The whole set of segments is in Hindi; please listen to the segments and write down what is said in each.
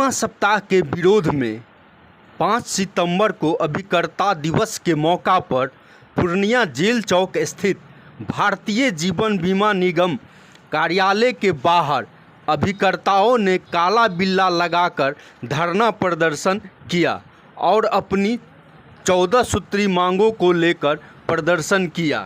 बीमा सप्ताह के विरोध में 5 सितंबर को अभिकर्ता दिवस के मौका पर पूर्णिया जेल चौक स्थित भारतीय जीवन बीमा निगम कार्यालय के बाहर अभिकर्ताओं ने काला बिल्ला लगाकर धरना प्रदर्शन किया और अपनी 14 सूत्री मांगों को लेकर प्रदर्शन किया।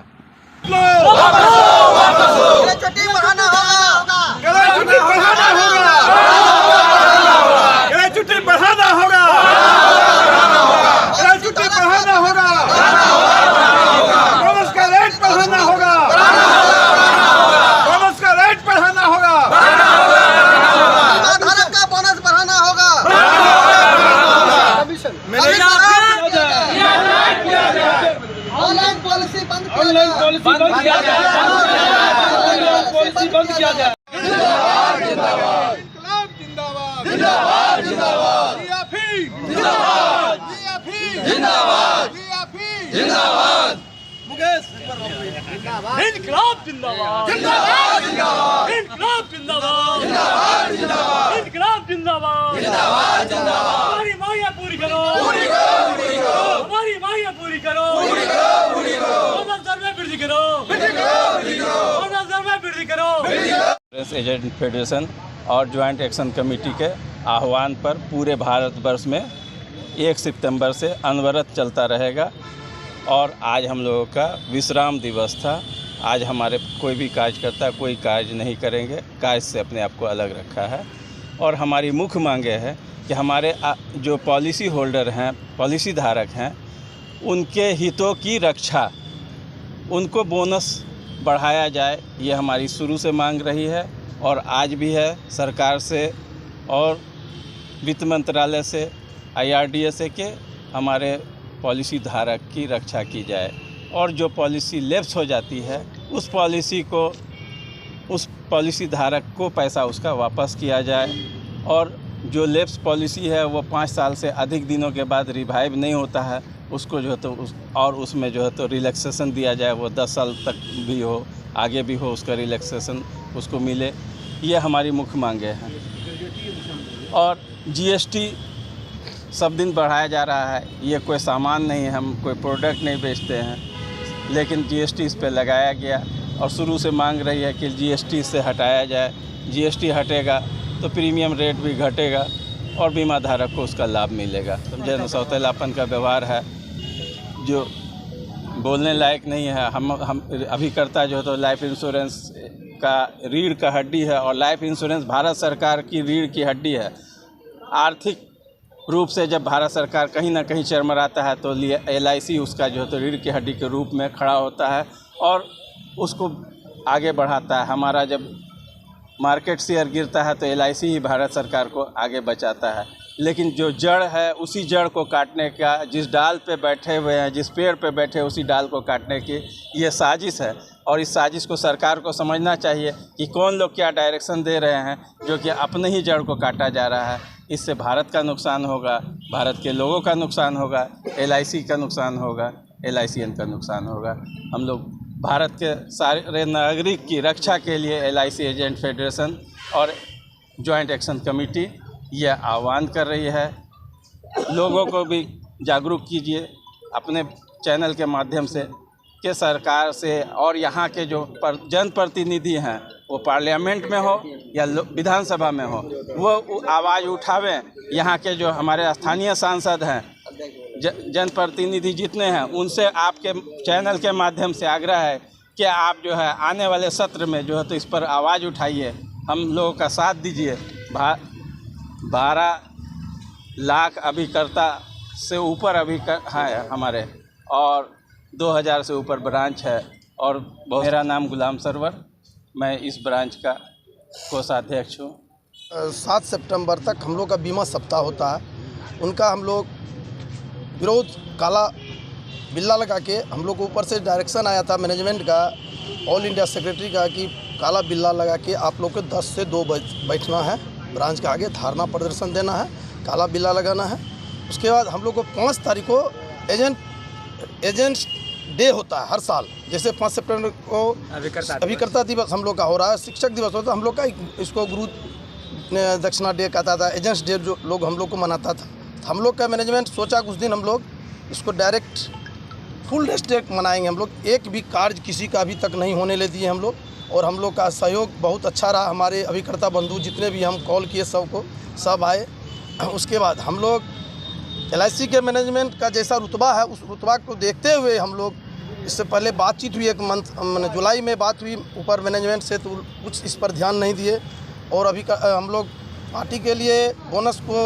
ऑनलाइन पॉलिसी बंद किया जाए। बंद किया जाए। जिंदाबाद जिंदाबाद जिंदाबाद जिंदाबाद जिंदाबाद जिंदाबाद जिंदाबाद मुकेश इनकलाब जिंदाबाद जिंदाबाद जिंदाबाद इनकलाब जिंदाबाद जिंदाबाद जिंदाबाद इनकलाब जिंदाबाद जिंदाबाद जिंदाबाद हमारी मांगें पूरी करो हमारी मांगें पूरी करो एजेंट फेडरेशन और ज्वाइंट एक्शन कमेटी के आह्वान पर पूरे भारतवर्ष में 1 सितंबर से अनवरत चलता रहेगा। और आज हम लोगों का विश्राम दिवस था। आज हमारे कोई भी कार्यकर्ता कोई कार्य नहीं करेंगे, कार्य से अपने आप को अलग रखा है। और हमारी मुख्य मांगे है कि हमारे जो पॉलिसी होल्डर हैं, पॉलिसी धारक हैं, उनके हितों की रक्षा, उनको बोनस बढ़ाया जाए। ये हमारी शुरू से मांग रही है और आज भी है। सरकार से और वित्त मंत्रालय से, IRDA के हमारे पॉलिसी धारक की रक्षा की जाए और जो पॉलिसी लैप्स हो जाती है उस पॉलिसी धारक को पैसा उसका वापस किया जाए। और जो लैप्स पॉलिसी है वो 5 साल से अधिक दिनों के बाद रिवाइव नहीं होता है, उसको जो है तो उसमें जो है तो रिलैक्सेशन दिया जाए। वो 10 साल तक भी हो, आगे भी हो, उसका रिलैक्सेशन उसको मिले। ये हमारी मुख्य मांगे हैं। और GST सब दिन बढ़ाया जा रहा है। ये कोई सामान नहीं है, हम कोई प्रोडक्ट नहीं बेचते हैं, लेकिन GST इस पे लगाया गया और शुरू से मांग रही है कि GST से हटाया जाए। GST हटेगा तो प्रीमियम रेट भी घटेगा और बीमा धारक को उसका लाभ मिलेगा। जन सौतेलापन का व्यवहार है जो बोलने लायक नहीं है। हम अभिकर्ता जो है तो लाइफ इंश्योरेंस का रीढ़ का हड्डी है और लाइफ इंश्योरेंस भारत सरकार की रीढ़ की हड्डी है। आर्थिक रूप से जब भारत सरकार कहीं ना कहीं चरमराता है तो LIC उसका जो है तो रीढ़ की हड्डी के रूप में खड़ा होता है और उसको आगे बढ़ाता है। हमारा जब मार्केट शेयर गिरता है तो LIC ही भारत सरकार को आगे बचाता है। लेकिन जो जड़ है उसी जड़ को काटने का, जिस डाल पे बैठे हुए हैं, जिस पेड़ पे बैठे हैं, उसी डाल को काटने की ये साजिश है। और इस साजिश को सरकार को समझना चाहिए कि कौन लोग क्या डायरेक्शन दे रहे हैं, जो कि अपने ही जड़ को काटा जा रहा है। इससे भारत का नुकसान होगा, भारत के लोगों का नुकसान होगा, LIC का नुकसान होगा, LICN का नुकसान होगा। हम लोग भारत के सारे नागरिक की रक्षा के लिए LIC एजेंट फेडरेशन और ज्वाइंट एक्शन कमेटी यह आह्वान कर रही है। लोगों को भी जागरूक कीजिए अपने चैनल के माध्यम से कि सरकार से और यहाँ के जो जनप्रतिनिधि हैं, वो पार्लियामेंट में हो या विधानसभा में हो, वो आवाज़ उठावें। यहाँ के जो हमारे स्थानीय सांसद हैं, जनप्रतिनिधि जितने हैं, उनसे आपके चैनल के माध्यम से आग्रह है कि आप जो है आने वाले सत्र में जो है तो इस पर आवाज़ उठाइए, हम लोगों का साथ दीजिए। 12 लाख अभिकर्ता से ऊपर है हमारे और 2000 से ऊपर ब्रांच है। और मेरा नाम गुलाम सरवर, मैं इस ब्रांच का कोषाध्यक्ष हूँ। 7 सितंबर तक हम लोग का बीमा सप्ताह होता है, उनका हम लोग विरोध काला बिल्ला लगा के हम लोग को ऊपर से डायरेक्शन आया था मैनेजमेंट का, ऑल इंडिया सेक्रेटरी का, कि काला बिल्ला लगा के आप लोग को 10 से 2 बैठना है, ब्रांच के आगे धारणा प्रदर्शन देना है, काला बिल्ला लगाना है। उसके बाद हम लोग को 5 तारीख को एजेंट डे होता है हर साल। जैसे 5 सितंबर को अभिकर्ता दिवस हम लोग का हो रहा है, शिक्षक दिवस होता है हम लोग का, इसको दक्षिणा डे कहता था, एजेंट्स डे जो लोग हम लोग को मनाता था। हम लोग का मैनेजमेंट सोचा कुछ दिन हम लोग इसको डायरेक्ट फुल डे मनाएंगे। हम लोग एक भी कार्य किसी का अभी तक नहीं होने ले दिए हम लोग, और हम लोग का सहयोग बहुत अच्छा रहा। हमारे अभिकर्ता बंधु जितने भी हम कॉल किए सबको सब आए। उसके बाद हम लोग LIC के मैनेजमेंट का जैसा रुतबा है उस रुतबा को देखते हुए हम लोग, इससे पहले बातचीत हुई एक मंथ मैंने जुलाई में बात हुई ऊपर मैनेजमेंट से, तो कुछ इस पर ध्यान नहीं दिए। और अभी हम लोग पार्टी के लिए बोनस को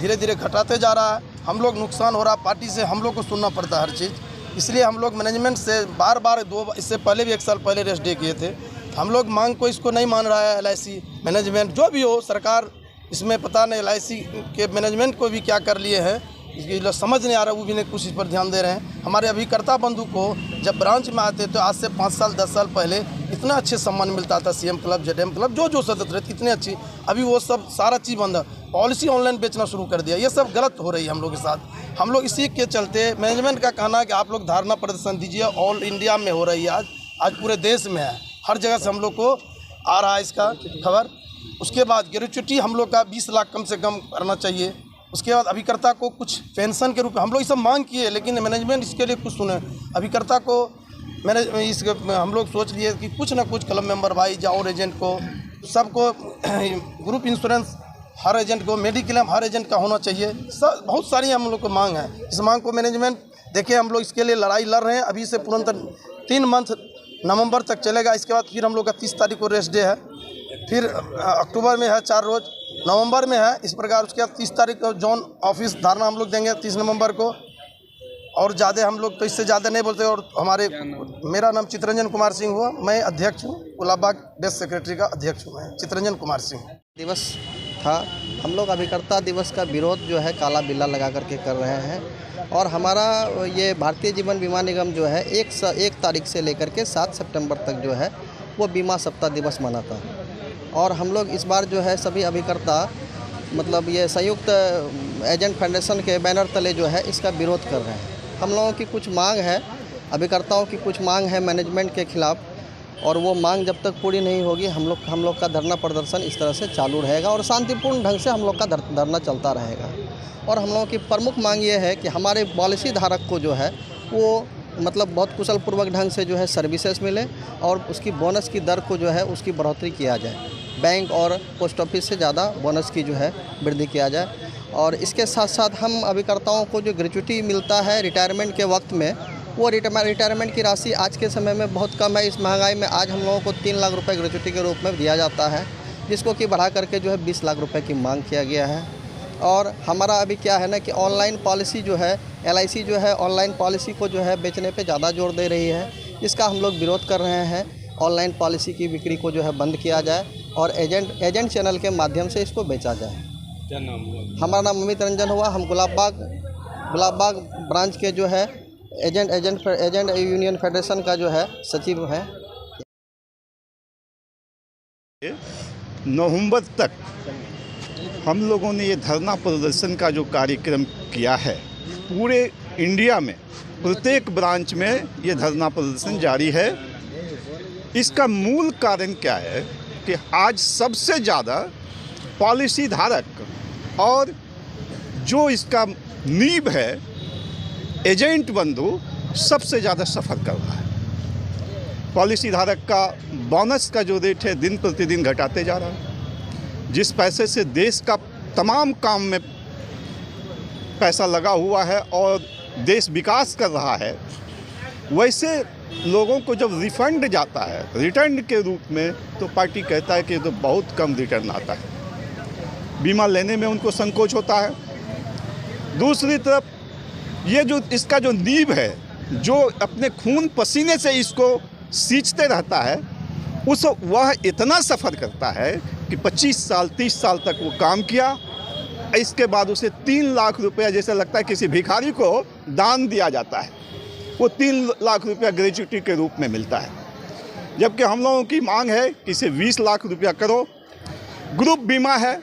धीरे धीरे घटाते जा रहा है। हम लोग नुकसान हो रहा, पार्टी से हम लोग को सुनना पड़ता है हर चीज़। इसलिए हम लोग मैनेजमेंट से बार बार इससे पहले भी 1 साल पहले रेस्ट डे किए थे। हम लोग मांग को इसको नहीं मान रहा है LIC मैनेजमेंट, जो भी हो सरकार इसमें पता नहीं LIC के मैनेजमेंट को भी क्या कर लिए हैं, इसकी लोग समझ नहीं आ रहा, वो भी नहीं कुछ इस पर ध्यान दे रहे हैं। हमारे अभिकर्ता बंधु को जब ब्रांच में आते तो आज से 5 साल 10 साल पहले इतना अच्छे सम्मान मिलता था, CM क्लब ZM क्लब जो सदस्य रहते इतने अच्छी, अभी वो सब सारा चीज़ बंद है। पॉलिसी ऑनलाइन बेचना शुरू कर दिया, ये सब गलत हो रही है हम लोग के साथ। हम लोग इसी के चलते मैनेजमेंट का कहना है कि आप लोग धारणा प्रदर्शन दीजिए। ऑल इंडिया में हो रही है, आज पूरे देश में है, हर जगह से हम लोग को आ रहा है इसका खबर। उसके बाद ग्रेच्युटी हम लोग का 20 लाख कम से कम करना चाहिए। उसके बाद अभिकर्ता को कुछ पेंशन के रूप में हम लोग ये सब मांग किए, लेकिन मैनेजमेंट इसके लिए कुछ सुने। अभिकर्ता को हम लोग सोच लिए कि कुछ ना कुछ क्लब मेंबर भाई या और एजेंट को सबको ग्रुप इंश्योरेंस हर एजेंट को, मेडिक्लेम हर एजेंट का होना चाहिए। सब बहुत सारी हम लोग को मांग है। इस मांग को मैनेजमेंट देखिए, हम लोग इसके लिए लड़ाई लड़ रहे हैं। अभी से तुरंत 3 मंथ नवंबर तक चलेगा। इसके बाद फिर हम लोग का 30 तारीख को रेस्ट डे है, फिर अक्टूबर में है 4 रोज, नवंबर में है इस प्रकार। उसके बाद 30 तारीख को जोन ऑफिस धारणा हम लोग देंगे 30 नवंबर को। और ज़्यादा हम लोग तो इससे ज़्यादा नहीं बोलते। और मेरा नाम चित्रंजन कुमार सिंह हुआ, मैं अध्यक्ष हूँ, गुलाबबाग बेस्ट सेक्रेटरी का अध्यक्ष हूँ मैं, चित्रंजन कुमार सिंह। दिवस था, हम लोग अभिकर्ता दिवस का विरोध जो है काला बिल्ला लगा करके कर रहे हैं। और हमारा ये भारतीय जीवन बीमा निगम जो है 1 तारीख से लेकर के 7 सितंबर तक जो है वो बीमा सप्ताह दिवस मनाता है। और हम लोग इस बार जो है सभी अभिकर्ता मतलब ये संयुक्त एजेंट फेडरेशन के बैनर तले जो है इसका विरोध कर रहे हैं। हम लोगों की कुछ मांग है, अभिकर्ताओं की कुछ मांग है मैनेजमेंट के खिलाफ, और वो मांग जब तक पूरी नहीं होगी हम लोग का धरना प्रदर्शन इस तरह से चालू रहेगा और शांतिपूर्ण ढंग से हम लोग का धरना चलता रहेगा। और हम लोगों की प्रमुख मांग ये है कि हमारे पॉलिसी धारक को जो है वो मतलब बहुत कुशल पूर्वक ढंग से जो है सर्विसेज मिले और उसकी बोनस की दर को जो है उसकी बढ़ोतरी किया जाए। बैंक और पोस्ट ऑफिस से ज़्यादा बोनस की जो है वृद्धि किया जाए। और इसके साथ साथ हम अभिकर्ताओं को जो ग्रेच्युटी मिलता है रिटायरमेंट के वक्त में, वो रिटायरमेंट की राशि आज के समय में बहुत कम है। इस महंगाई में आज हम लोगों को 3 लाख रुपए ग्रेच्युटी के रूप में दिया जाता है, जिसको कि बढ़ा करके जो है 20 लाख रुपए की मांग किया गया है। और हमारा अभी क्या है ना कि ऑनलाइन पॉलिसी जो है LIC जो है ऑनलाइन पॉलिसी को जो है बेचने पे ज़्यादा जोर दे रही है, इसका हम लोग विरोध कर रहे हैं। ऑनलाइन पॉलिसी की बिक्री को जो है बंद किया जाए और एजेंट चैनल के माध्यम से इसको बेचा जाए। क्या नाम हुआ? हमारा नाम अमित रंजन हुआ, हम गुलाबबाग ब्रांच के जो है एजेंट यूनियन फेडरेशन का जो है सचिव है। नवंबर तक हम लोगों ने ये धरना प्रदर्शन का जो कार्यक्रम किया है, पूरे इंडिया में प्रत्येक ब्रांच में ये धरना प्रदर्शन जारी है। इसका मूल कारण क्या है कि आज सबसे ज़्यादा पॉलिसी धारक और जो इसका नींव है एजेंट बंधु सबसे ज़्यादा सफ़र कर रहा है। पॉलिसी धारक का बोनस का जो रेट है दिन प्रतिदिन घटाते जा रहा है। जिस पैसे से देश का तमाम काम में पैसा लगा हुआ है और देश विकास कर रहा है, वैसे लोगों को जब रिफंड जाता है रिटर्न के रूप में, तो पार्टी कहता है कि तो बहुत कम रिटर्न आता है। बीमा लेने में उनको संकोच होता है। दूसरी तरफ ये जो इसका जो नींव है, जो अपने खून पसीने से इसको सींचते रहता है, वह इतना सफ़र करता है कि 25 साल 30 साल तक वो काम किया, इसके बाद उसे 3 लाख रुपया जैसे लगता है किसी भिखारी को दान दिया जाता है, वो 3 लाख रुपया ग्रेच्युटी के रूप में मिलता है। जबकि हम लोगों की मांग है कि इसे 20 लाख रुपया करो। ग्रुप बीमा है,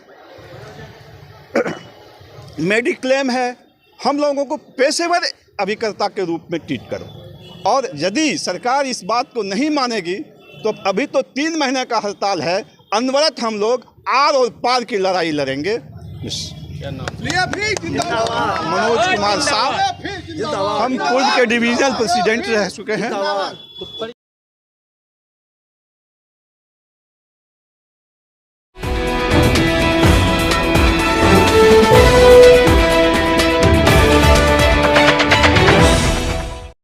मेडिक्लेम है, हम लोगों को पेशेवर अभिकर्ता के रूप में ट्रीट करो। और यदि सरकार इस बात को नहीं मानेगी तो अभी तो 3 महीने का हड़ताल है, अनवरत हम लोग आर और पार की लड़ाई लड़ेंगे। मनोज कुमार साहब, हम पूर्व के डिवीजनल प्रेसिडेंट रह चुके हैं।